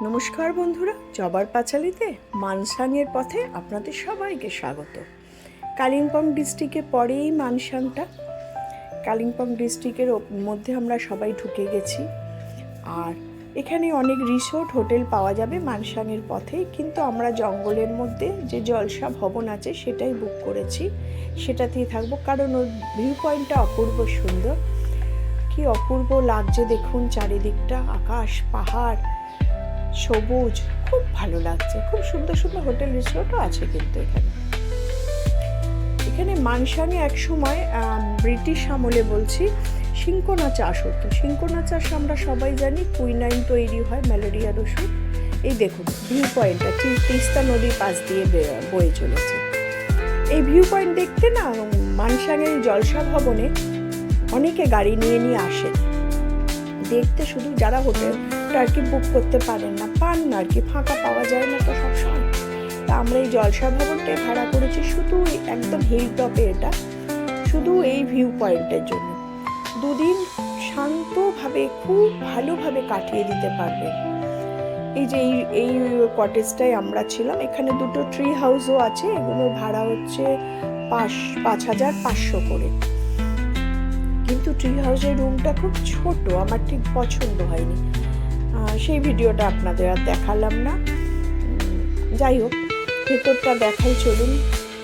নমস্কার বন্ধুরা, জবার পাঁচালীতে মানসাংয়ের পথে আপনাদের সবাইকে স্বাগত। কালিম্পং ডিস্ট্রিক্টে পরেই মানসাংটা। কালিম্পং ডিস্ট্রিক্টের মধ্যে আমরা সবাই ঢুকে গেছি। আর এখানে অনেক রিসোর্ট হোটেল পাওয়া যাবে মানসাংয়ের পথে, কিন্তু আমরা জঙ্গলের মধ্যে যে জলসা ভবন আছে সেটাই বুক করেছি, সেটাতেই থাকবো। কারণ ওর ভিউ পয়েন্টটা অপূর্ব সুন্দর, কি অপূর্ব লাগছে দেখুন চারিদিকটা, আকাশ, পাহাড়, সবুজ, খুব ভালো লাগছে। খুব সুন্দর সুন্দর হোটেল রিসোর্টও আছে কিন্তু এখানে মানসাংয়ে এক সময় ব্রিটিশ আমলে বলছি সিনকোনা চাষ হতো। সিনকোনা চাষ আমরা সবাই জানি, কুইনাইন তৈরি হয়, ম্যালেরিয়ার ওষুধ। এই দেখুন ভিউ পয়েন্টটা তিস্তা নদীর পাশ দিয়ে বয়ে চলেছে। এই ভিউ পয়েন্ট দেখতে না মানসাংয়ের জলসা ভবনে অনেকে গাড়ি নিয়ে আসেন দেখতে, শুধু যারা হোটেলটা আর কি বুক করতে পারেন না, পান না আর কি, ফাঁকা পাওয়া যায় না তো সবসময়। তা আমরা এই জলসা ভবনটাই ভাড়া করেছি, শুধু একদম হিল টপে, এটা শুধু এই ভিউ পয়েন্টের জন্য। দুদিন শান্তভাবে খুব ভালোভাবে কাটিয়ে দিতে পারবেন। এই যে এই কটেজটায় আমরা ছিলাম, এখানে দুটো ট্রি হাউসও আছে, এগুলো ভাড়া হচ্ছে 5,500 করে। কিন্তু ট্রি হাউসের রুমটা খুব ছোট, আমার ঠিক পছন্দ হয়নি, সেই ভিডিওটা আপনাদের আর দেখালাম না। যাই হোক, ভেতরটা দেখাই চলুন।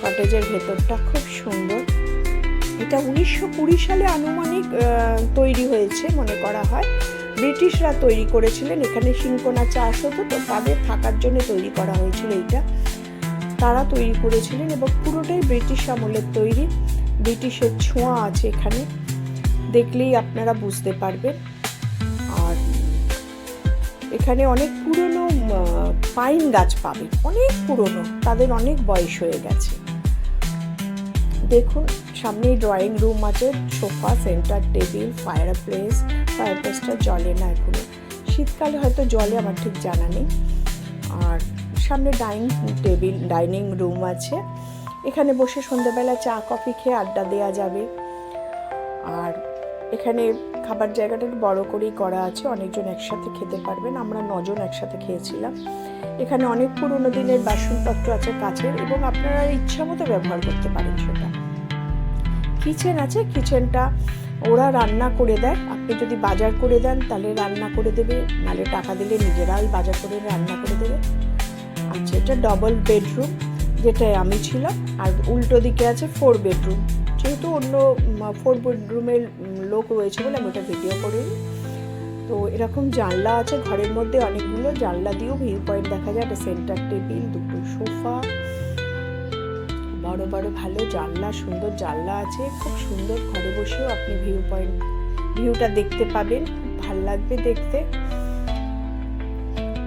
কটেজের ভেতরটা খুব সুন্দর। এটা 1920 সালে আনুমানিক তৈরি হয়েছে মনে করা হয়। ব্রিটিশরা তৈরি করেছিলেন, এখানে সিনকোনা চাষ হতো, তো তাদের থাকার জন্য তৈরি করা হয়েছিল এইটা। তারা তৈরি করেছিলেন এবং পুরোটাই ব্রিটিশ আমলের তৈরি। ব্রিটিশের ছোঁয়া আছে এখানে, দেখলেই আপনারা বুঝতে পারবেন। আর এখানে অনেক পুরনো পাইন গাছ পাবে, অনেক পুরনো, তাদের অনেক বয়স হয়ে গেছে। দেখুন সামনেই ড্রয়িং রুম আছে, সোফা, সেন্টার টেবিল, ফায়ারপ্লেসটা জ্বলে না এখনো, শীতকালে হয়তো জলে, আমার ঠিক জানা নেই। আর সামনে ডাইনিং রুম আছে, এখানে বসে সন্ধ্যাবেলা চা কফি খেয়ে আড্ডা দেওয়া যাবে। আর এখানে খাবার জায়গাটা বড় করেই করা আছে, অনেকজন একসাথে খেতে পারবেন। আমরা 9 জন একসাথে খেয়েছিলাম। এখানে অনেক পুরোনো দিনের বাসনপত্র আছে কাচের, এবং আপনারা ইচ্ছা মতো ব্যবহার করতে পারেন সেটা। কিচেন আছে, কিচেনটা ওরা রান্না করে দেয়, আপনি যদি বাজার করে দেন তাহলে রান্না করে দেবে, নাহলে টাকা দিলে নিজেরাই বাজার করে রান্না করে দেবে। আচ্ছা, এটা ডবল বেডরুম, যেটায় আমি ছিলাম। আর উল্টো দিকে আছে 4 বেডরুম, যেহেতু অন্য 4 বেডরুমের লোক রয়েছে বলে আমি ওটা ভিডিও করিনি। তো এরকম জানলা আছে ঘরের মধ্যে, অনেকগুলো জানলা দিয়েও ভিউ পয়েন্ট দেখা যায়। একটা সেন্টার টেবিল, দুটো সোফা, বড় বড় ভালো জানলা, সুন্দর জানলা আছে, খুব সুন্দর। ঘরে বসেও আপনি ভিউটা দেখতে পাবেন, খুব ভালো লাগবে দেখতে।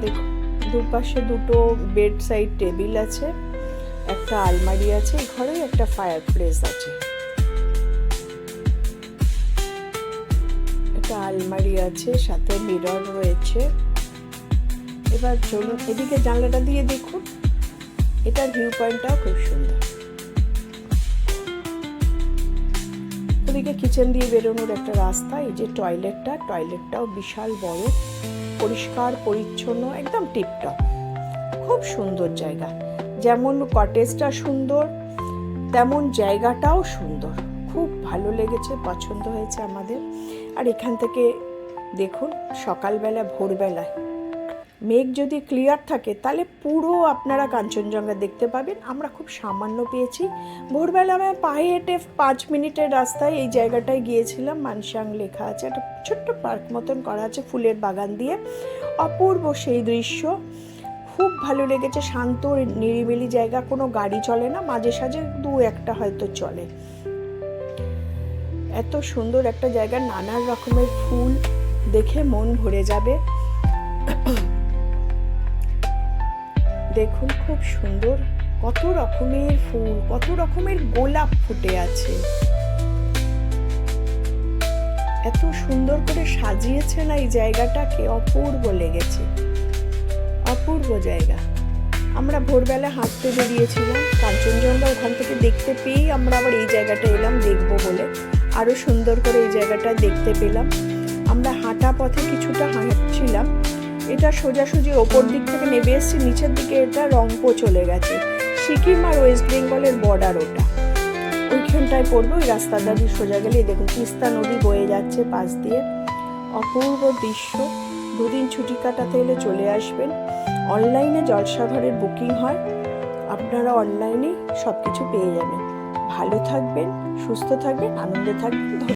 দেখুন দুপাশে দুটো বেড সাইড টেবিল আছে, একটা আলমারি আছে, ঘরে একটা ফায়ারপ্লেস আছে, একটা আলমারি আছে, সাথে মিরর রয়েছে। এবার চলুন এদিকে জানলাটা দিয়ে দেখুন, এটার ভিউ পয়েন্টটাও খুব সুন্দর। ওদিকে কিচেন দিয়ে বেরোনোর একটা রাস্তা, এই যে টয়লেটটাও বিশাল বড়, পরিষ্কার পরিচ্ছন্ন, একদম টিপটপ, খুব সুন্দর জায়গা। যেমন কটেজটা সুন্দর, তেমন জায়গাটাও সুন্দর, খুব ভালো লেগেছে, পছন্দ হয়েছে আমাদের। আর এখান থেকে দেখুন সকালবেলা, ভোরবেলায় মেঘ যদি ক্লিয়ার থাকে তাহলে পুরো আপনারা কাঞ্চনজঙ্ঘা দেখতে পাবেন। আমরা খুব সামান্য পেয়েছি। ভোরবেলা আমি পায়ে হেঁটে 5 মিনিটের রাস্তায় এই জায়গাটায় গিয়েছিলাম। মানসাং লেখা আছে, একটা ছোট্ট পার্ক মতন করা আছে ফুলের বাগান দিয়ে, অপূর্ব সেই দৃশ্য, খুব ভালো লেগেছে। শান্ত নিরিবিলি জায়গা, কোনো গাড়ি চলে না, মাঝে সাঝে 2-1টা হয়তো চলে। এত সুন্দর একটা জায়গা, নানান রকমের ফুল দেখে মন ভরে যাবে। দেখুন খুব সুন্দর, কত রকমের ফুল, কত রকমের গোলাপ ফুটে আছে, এত সুন্দর করে সাজিয়েছে না এই জায়গাটাকে, অপূর্ব লেগেছে, অপূর্ব জায়গা। আমরা ভোরবেলা হাঁটতে বেরিয়েছিলাম কাঞ্চনজঙ্ঘা, ওখান থেকে দেখতে পেয়েই আমরা আবার এই জায়গাটা এলাম দেখবো বলে, আরো সুন্দর করে এই জায়গাটা দেখতে পেলাম। আমরা হাঁটা পথে কিছুটা হাঁটছিলাম, এটা সোজাসুজি ওপর দিক থেকে নেমে এসছে, নিচের দিকে এটা রংপো চলে গেছে। সিকিম আর ওয়েস্ট বেঙ্গলের বর্ডার ওটা, ওইখানটায় পড়বে। ওই রাস্তাটা দিয়ে সোজা গেলে দেখুন তিস্তা নদী বয়ে যাচ্ছে পাশ দিয়ে, অপূর্ব দৃশ্য। দুদিন ছুটি কাটাতে হলে চলে আসবেন। অনলাইনে জলসাঘরের বুকিং হয়, আপনারা অনলাইনে সব কিছু পেয়ে যাবেন। ভালো থাকবেন, সুস্থ থাকবেন, আনন্দে থাকবেন।